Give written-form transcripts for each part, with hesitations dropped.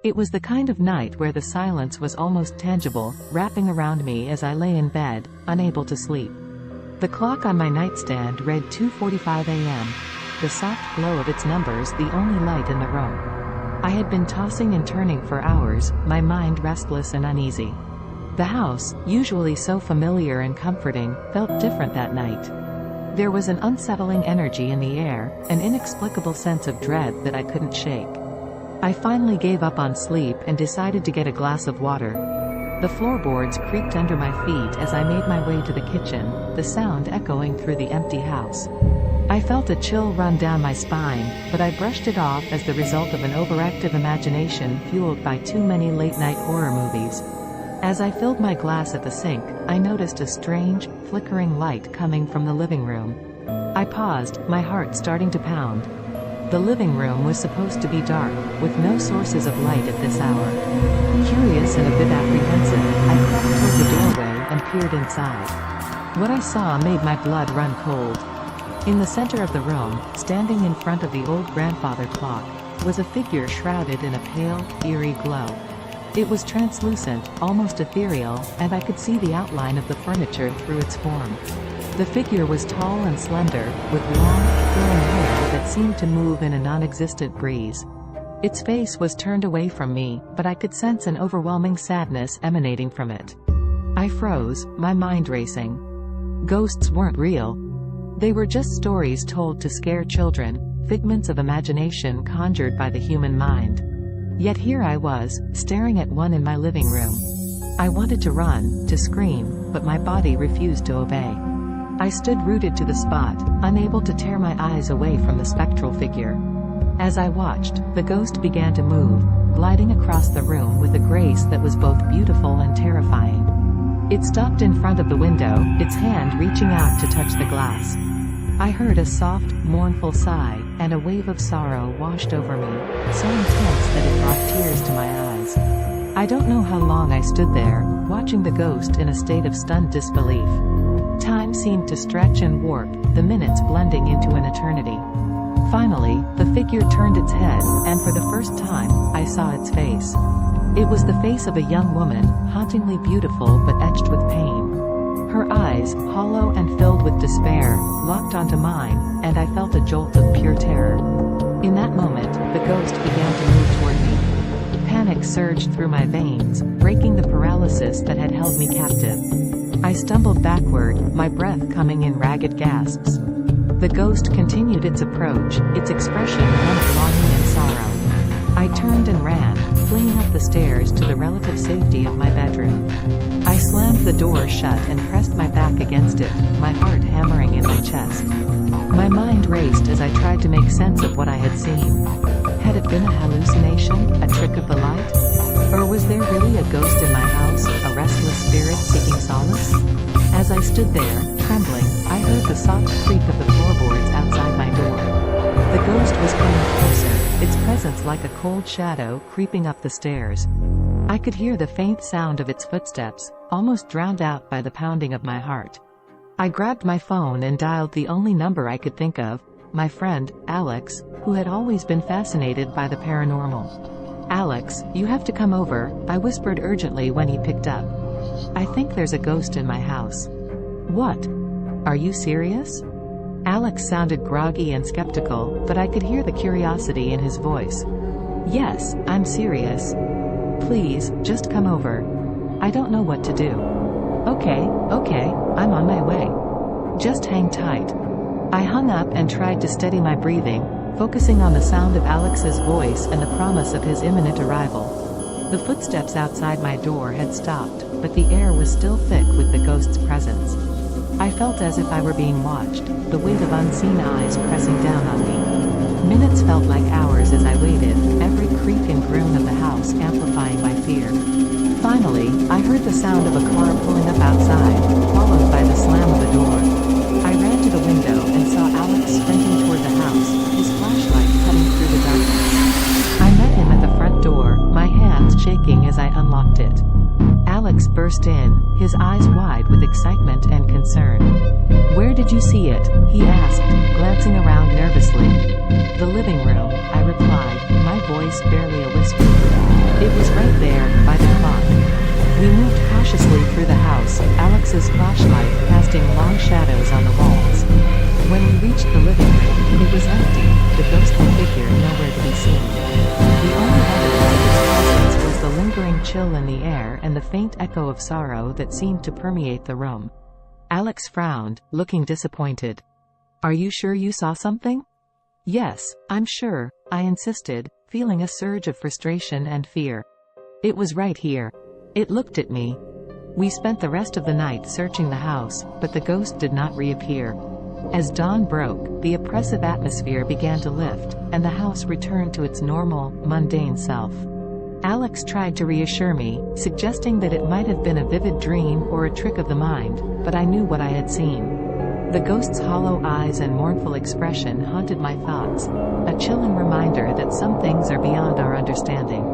It was the kind of night where the silence was almost tangible, wrapping around me as I lay in bed, unable to sleep. The clock on my nightstand read 2:45 a.m., the soft glow of its numbers the only light in the room. I had been tossing and turning for hours, my mind restless and uneasy. The house, usually so familiar and comforting, felt different that night. There was an unsettling energy in the air, an inexplicable sense of dread that I couldn't shake. I finally gave up on sleep and decided to get a glass of water. The floorboards creaked under my feet as I made my way to the kitchen, the sound echoing through the empty house. I felt a chill run down my spine, but I brushed it off as the result of an overactive imagination fueled by too many late-night horror movies. As I filled my glass at the sink, I noticed a strange, flickering light coming from the living room. I paused, my heart starting to pound. The living room was supposed to be dark, with no sources of light at this hour. Curious and a bit apprehensive, I crept toward the doorway and peered inside. What I saw made my blood run cold. In the center of the room, standing in front of the old grandfather clock, was a figure shrouded in a pale, eerie glow. It was translucent, almost ethereal, and I could see the outline of the furniture through its form. The figure was tall and slender, with long, flowing hair that seemed to move in a non-existent breeze. Its face was turned away from me, but I could sense an overwhelming sadness emanating from it. I froze, my mind racing. Ghosts weren't real. They were just stories told to scare children, figments of imagination conjured by the human mind. Yet here I was, staring at one in my living room. I wanted to run, to scream, but my body refused to obey. I stood rooted to the spot, unable to tear my eyes away from the spectral figure. As I watched, the ghost began to move, gliding across the room with a grace that was both beautiful and terrifying. It stopped in front of the window, its hand reaching out to touch the glass. I heard a soft, mournful sigh, and a wave of sorrow washed over me, so intense that it brought tears to my eyes. I don't know how long I stood there, watching the ghost in a state of stunned disbelief. Time seemed to stretch and warp, the minutes blending into an eternity. Finally, the figure turned its head, and for the first time, I saw its face. It was the face of a young woman, hauntingly beautiful but etched with pain. Her eyes, hollow and filled with despair, locked onto mine, and I felt a jolt of pure terror. In that moment, the ghost began to move toward me. Panic surged through my veins, breaking the paralysis that had held me captive. I stumbled backward, my breath coming in ragged gasps. The ghost continued its approach, its expression one of longing and sorrow. I turned and ran, flinging up the stairs to the relative safety of my bedroom. I slammed the door shut and pressed my back against it, my heart hammering in my chest. My mind raced as I tried to make sense of what I had seen. Had it been a hallucination, a trick of the light? Or was there really a ghost in my house, a restless spirit seeking solace? As I stood there, trembling, I heard the soft creak of the floorboards outside my door. The ghost was coming closer, its presence like a cold shadow creeping up the stairs. I could hear the faint sound of its footsteps, almost drowned out by the pounding of my heart. I grabbed my phone and dialed the only number I could think of, my friend, Alex, who had always been fascinated by the paranormal. "Alex, you have to come over," I whispered urgently when he picked up. "I think there's a ghost in my house." "What? Are you serious?" Alex sounded groggy and skeptical, but I could hear the curiosity in his voice. "Yes, I'm serious. Please, just come over. I don't know what to do." Okay, I'm on my way. Just hang tight." I hung up and tried to steady my breathing, focusing on the sound of Alex's voice and the promise of his imminent arrival. The footsteps outside my door had stopped, but the air was still thick with the ghost's presence. I felt as if I were being watched, the weight of unseen eyes pressing down on me. Minutes felt like hours as I waited, every creak and groan of the house amplifying my fear. Finally, I heard the sound of a car pulling up outside, followed by the slam of a door. I ran to the window and saw Alex sprinting toward the house, his flashlight cutting through the darkness. I met him at the front door, my hands shaking as I unlocked it. Alex burst in, his eyes wide with excitement and concern. "Where did you see it?" he asked, glancing around nervously. "The living room," I replied, my voice barely a whisper. It was right there, by the clock. We moved cautiously through the house, Alex's flashlight casting long shadows on the walls. When we reached the living room, it was empty, the ghostly figure nowhere to be seen. The only evidence of its presence was the lingering chill in the air and the faint echo of sorrow that seemed to permeate the room. Alex frowned, looking disappointed. "Are you sure you saw something?" "Yes, I'm sure," I insisted, feeling a surge of frustration and fear. "It was right here." It looked at me. We spent the rest of the night searching the house, but the ghost did not reappear. As dawn broke, the oppressive atmosphere began to lift, and the house returned to its normal, mundane self. Alex tried to reassure me, suggesting that it might have been a vivid dream or a trick of the mind, but I knew what I had seen. The ghost's hollow eyes and mournful expression haunted my thoughts, a chilling reminder that some things are beyond our understanding.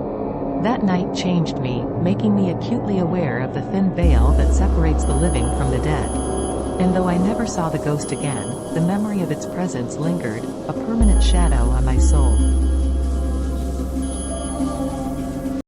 That night changed me, making me acutely aware of the thin veil that separates the living from the dead. And though I never saw the ghost again, the memory of its presence lingered, a permanent shadow on my soul.